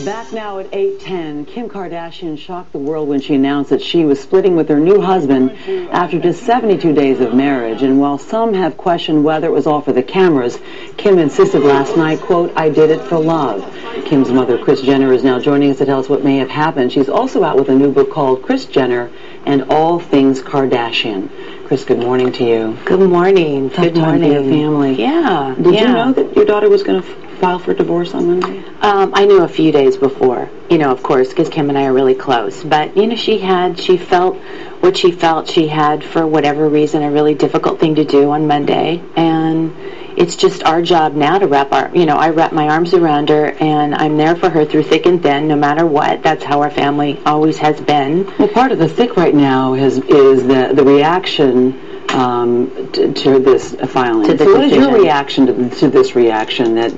Back now at 8:10, Kim Kardashian shocked the world when she announced that she was splitting with her new husband after just 72 days of marriage. And while some have questioned whether it was all for the cameras, Kim insisted last night, quote, "I did it for love." Kim's mother, Kris Jenner, is now joining us to tell us what may have happened. She's also out with a new book called Kris Jenner and All Things Kardashian. Kris, good morning to you. Good morning. Good morning to your family. Yeah. Did you know that your daughter was going to file for divorce on Monday? I knew a few days before, of course, because Kim and I are really close. But, she felt what she felt. She had, for whatever reason, a really difficult thing to do on Monday. And it's just our job now to I wrap my arms around her, and I'm there for her through thick and thin, no matter what. That's how our family always has been. Well, part of the thick right now is the reaction to this filing. To the so what is your decision. reaction to this reaction, that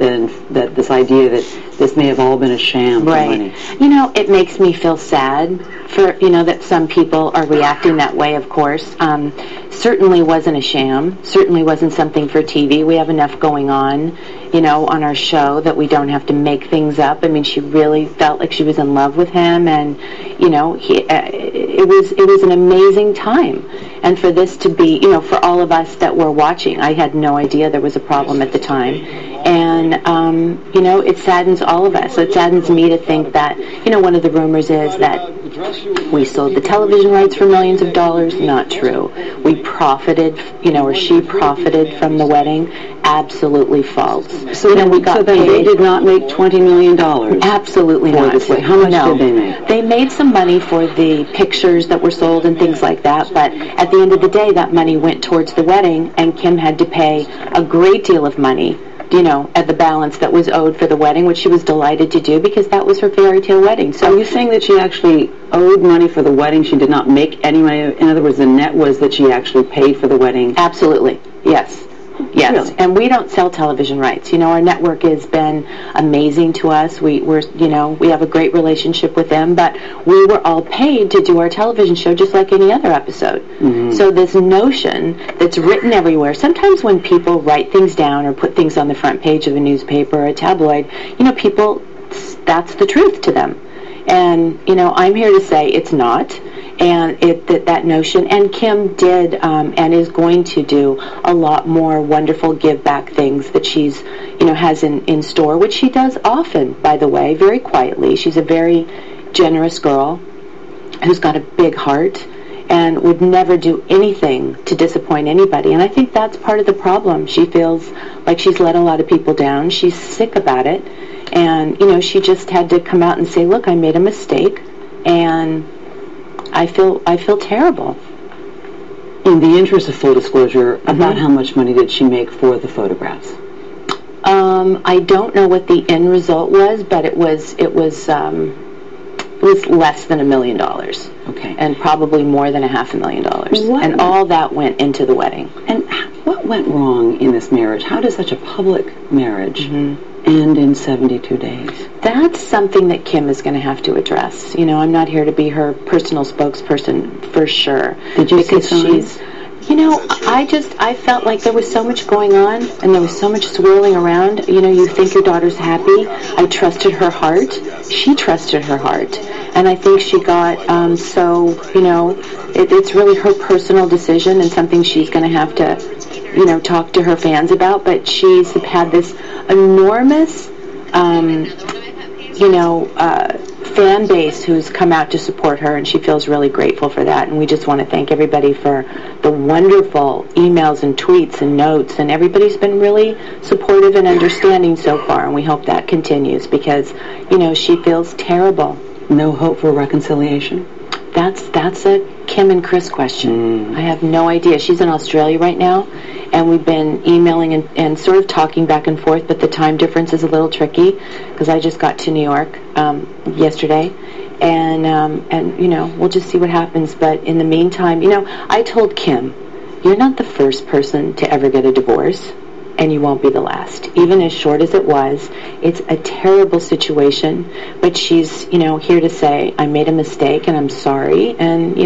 this idea that this may have all been a sham? Right. For money? It makes me feel sad for, that some people are reacting that way, of course. Certainly wasn't a sham. Certainly wasn't something for TV. We have enough going on, on our show that we don't have to make things up. I mean, she really felt like she was in love with him, and, it was an amazing time. And for this to be, for all of us that were watching, I had no idea there was a problem at the time. And, it saddens all of us. It saddens me to think that, one of the rumors is that we sold the television rights for millions of dollars. Not true. We profited, or she profited from the wedding. Absolutely false. So then they did not make $20 million? Absolutely not. How much did they make? They made some money for the pictures that were sold and things like that, but at the end of the day, that money went towards the wedding, and Kim had to pay a great deal of money, at the balance that was owed for the wedding, which she was delighted to do because that was her fairy tale wedding. So are you saying that she actually owed money for the wedding? She did not make any money? In other words, the net was that she actually paid for the wedding? Absolutely. Yes. Yes, really? And we don't sell television rights. Our network has been amazing to us. We have a great relationship with them, but we were all paid to do our television show just like any other episode. Mm-hmm. So this notion that's written everywhere, sometimes when people write things down or put things on the front page of a newspaper or a tabloid, people, that's the truth to them. And, I'm here to say it's not. And that notion, and Kim did and is going to do a lot more wonderful give back things that she's, has in store, which she does often, by the way, very quietly. She's a very generous girl who's got a big heart and would never do anything to disappoint anybody. And I think that's part of the problem. She feels like she's let a lot of people down. She's sick about it. And, she just had to come out and say, look, I made a mistake, and I feel terrible. In the interest of full disclosure, about how much money did she make for the photographs? I don't know what the end result was, but it was less than $1 million. Okay. And probably more than $500,000. And all that went into the wedding. And what went wrong in this marriage? How does such a public marriage end in 72 days? That's something that Kim is going to have to address. I'm not here to be her personal spokesperson for sure. Did you see signs? I felt like there was so much going on, and there was so much swirling around. You think your daughter's happy. I trusted her heart. She trusted her heart. And I think she got it's really her personal decision and something she's going to have to, talk to her fans about. But she's had this enormous, fan base who's come out to support her, and she feels really grateful for that. And we just want to thank everybody for the wonderful emails and tweets and notes, and everybody's been really supportive and understanding so far, and we hope that continues because, she feels terrible. No hope for reconciliation? That's a Kim and Kris question. I have no idea. She's in Australia right now, and we've been emailing and sort of talking back and forth, but the time difference is a little tricky because I just got to New York yesterday, and we'll just see what happens. But in the meantime, I told Kim, you're not the first person to ever get a divorce, and you won't be the last. Even as short as it was, it's a terrible situation, but she's, here to say, I made a mistake and I'm sorry, and,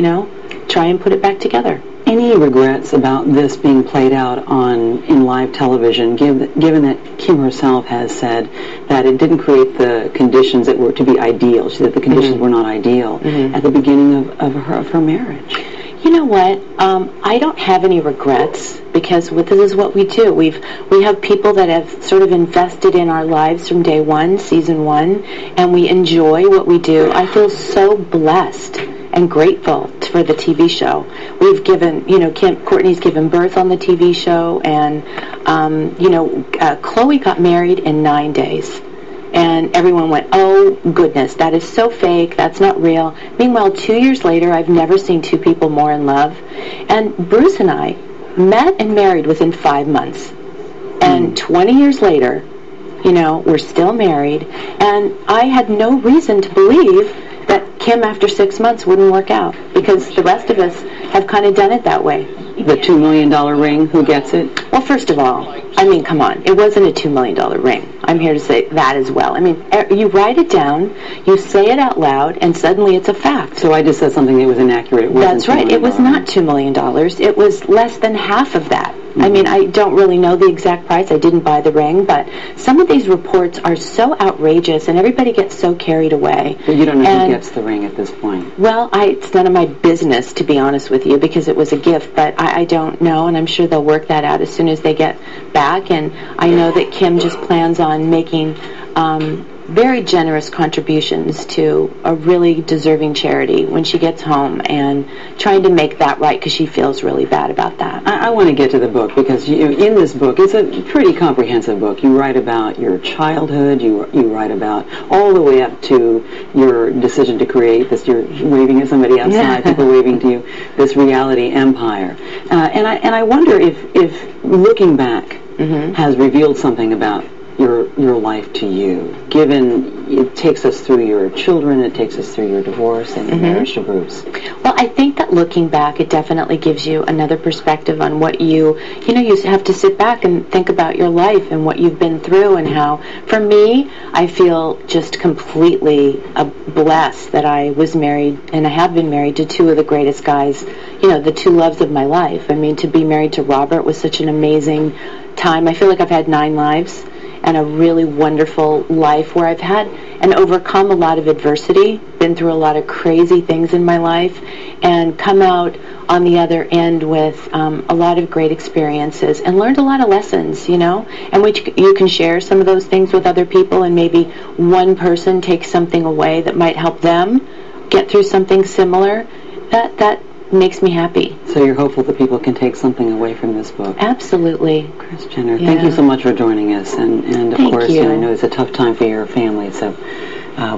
try and put it back together. any regrets about this being played out in live television, given that Kim herself has said that it didn't create the conditions that were to be ideal? She said the conditions were not ideal at the beginning of her marriage. You know what? I don't have any regrets, because this is what we do. We have people that have sort of invested in our lives from day one, season one, and we enjoy what we do. I feel so blessed and grateful for the TV show. We've given, Courtney's given birth on the TV show, and Chloe got married in 9 days. And everyone went, oh, goodness, that is so fake. That's not real. Meanwhile, 2 years later, I've never seen two people more in love. And Bruce and I met and married within 5 months. And 20 years later, we're still married. And I had no reason to believe that Kim, after 6 months, wouldn't work out, because the rest of us have kind of done it that way. The $2 million ring, who gets it? Well, first of all, I mean, come on. It wasn't a $2 million ring. I'm here to say that as well. I mean, you write it down, you say it out loud, and suddenly it's a fact. So I just said something that was inaccurate. It wasn't That's right. It was not $2 million. It was less than half of that. I mean, I don't really know the exact price. I didn't buy the ring, but some of these reports are so outrageous, and everybody gets so carried away. But you don't know who gets the ring at this point. Well, it's none of my business, to be honest with you, because it was a gift, but I don't know, and I'm sure they'll work that out as soon as they get back. And I know that Kim just plans on making very generous contributions to a really deserving charity when she gets home, and trying to make that right, because she feels really bad about that. I want to get to the book, because in this book, it's a pretty comprehensive book. You write about your childhood, you write about all the way up to your decision to create this. You're waving at somebody outside, people waving to you, this reality empire. And I wonder if looking back has revealed something about your life to you, given it takes us through your children, it takes us through your divorce and your marriage to Bruce. Well, I think that looking back, it definitely gives you another perspective on what you have to sit back and think about your life and what you've been through, and how, for me, I feel just completely blessed that I was married, and I have been married to two of the greatest guys, the two loves of my life. I mean, to be married to Robert was such an amazing time. I feel like I've had 9 lives and a really wonderful life where I've had and overcome a lot of adversity, been through a lot of crazy things in my life, and come out on the other end with a lot of great experiences and learned a lot of lessons, and which you can share some of those things with other people, and maybe one person takes something away that might help them get through something similar. That makes me happy. So you're hopeful that people can take something away from this book? Absolutely. Kris Jenner, thank you so much for joining us. And of course, I know it's a tough time for your family, so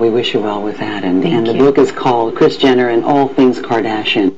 we wish you well with that. And the book is called Kris Jenner and All Things Kardashian.